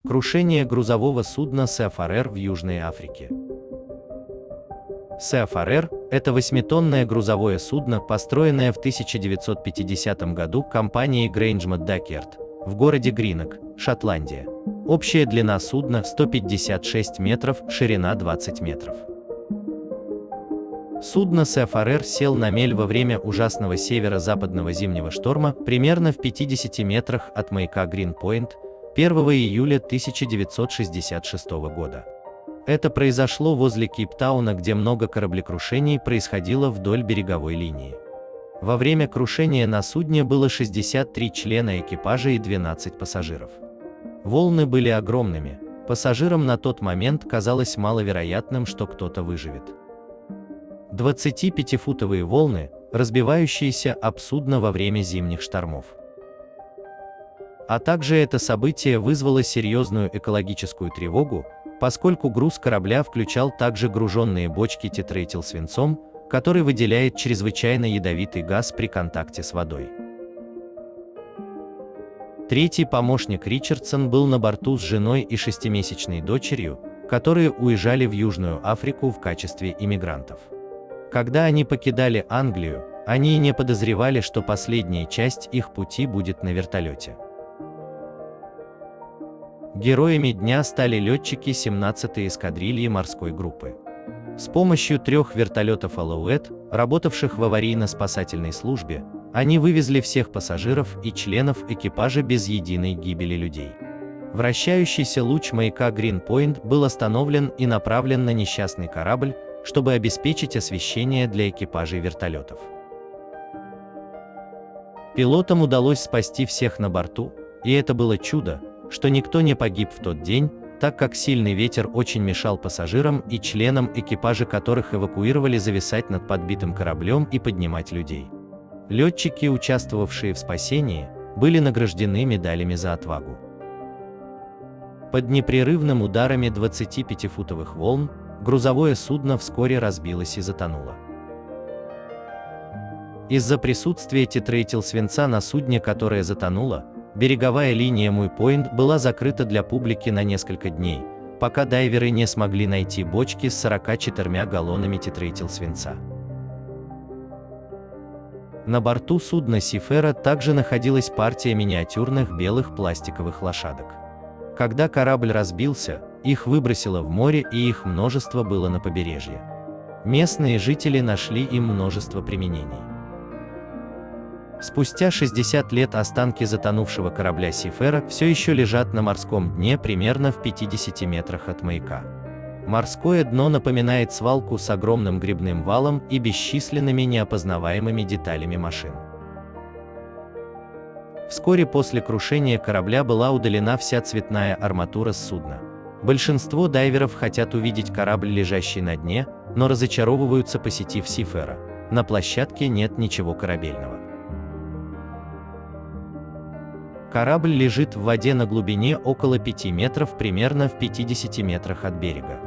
Крушение грузового судна Sea-Farer в Южной Африке. Sea-Farer – это 8-тонное грузовое судно, построенное в 1950 году компанией Grangemouth Dockyaard в городе Гринок, Шотландия. Общая длина судна 156 метров, ширина 20 метров. Судно Sea-Farer сел на мель во время ужасного северо-западного зимнего шторма примерно в 50 метрах от маяка Грин-Пойнт 1 июля 1966 года. Это произошло возле Кейптауна, где много кораблекрушений происходило вдоль береговой линии. Во время крушения на судне было 63 члена экипажа и 12 пассажиров. Волны были огромными, пассажирам на тот момент казалось маловероятным, что кто-то выживет. 25-футовые волны, разбивающиеся об судно во время зимних штормов. А также это событие вызвало серьезную экологическую тревогу, поскольку груз корабля включал также груженные бочки тетраэтилсвинцом, который выделяет чрезвычайно ядовитый газ при контакте с водой. Третий помощник Ричардсон был на борту с женой и 6-месячной дочерью, которые уезжали в Южную Африку в качестве иммигрантов. Когда они покидали Англию, они и не подозревали, что последняя часть их пути будет на вертолете. Героями дня стали летчики 17-й эскадрильи морской группы. С помощью 3 вертолетов Alouette, работавших в аварийно-спасательной службе, они вывезли всех пассажиров и членов экипажа без единой гибели людей. Вращающийся луч маяка Грин-Пойнт был остановлен и направлен на несчастный корабль, чтобы обеспечить освещение для экипажей вертолетов. Пилотам удалось спасти всех на борту, и это было чудо, что никто не погиб в тот день, так как сильный ветер очень мешал пассажирам и членам экипажа, которых эвакуировали, зависать над подбитым кораблем и поднимать людей. Летчики, участвовавшие в спасении, были награждены медалями за отвагу. Под непрерывным ударами 25-футовых волн грузовое судно вскоре разбилось и затонуло. Из-за присутствия тетраэтилсвинца на судне, которое затонуло, береговая линия Муй-Пойнт была закрыта для публики на несколько дней, пока дайверы не смогли найти бочки с 44 галлонами тетраэтилсвинца. На борту судна Sea-Farer также находилась партия миниатюрных белых пластиковых лошадок. Когда корабль разбился, их выбросило в море, и их множество было на побережье. Местные жители нашли им множество применений. Спустя 60 лет останки затонувшего корабля Sea-Farer все еще лежат на морском дне примерно в 50 метрах от маяка. Морское дно напоминает свалку с огромным грибным валом и бесчисленными неопознаваемыми деталями машин. Вскоре после крушения корабля была удалена вся цветная арматура с судна. Большинство дайверов хотят увидеть корабль, лежащий на дне, но разочаровываются, посетив Sea-Farer. На площадке нет ничего корабельного. Корабль лежит в воде на глубине около 5 метров, примерно в 50 метрах от берега.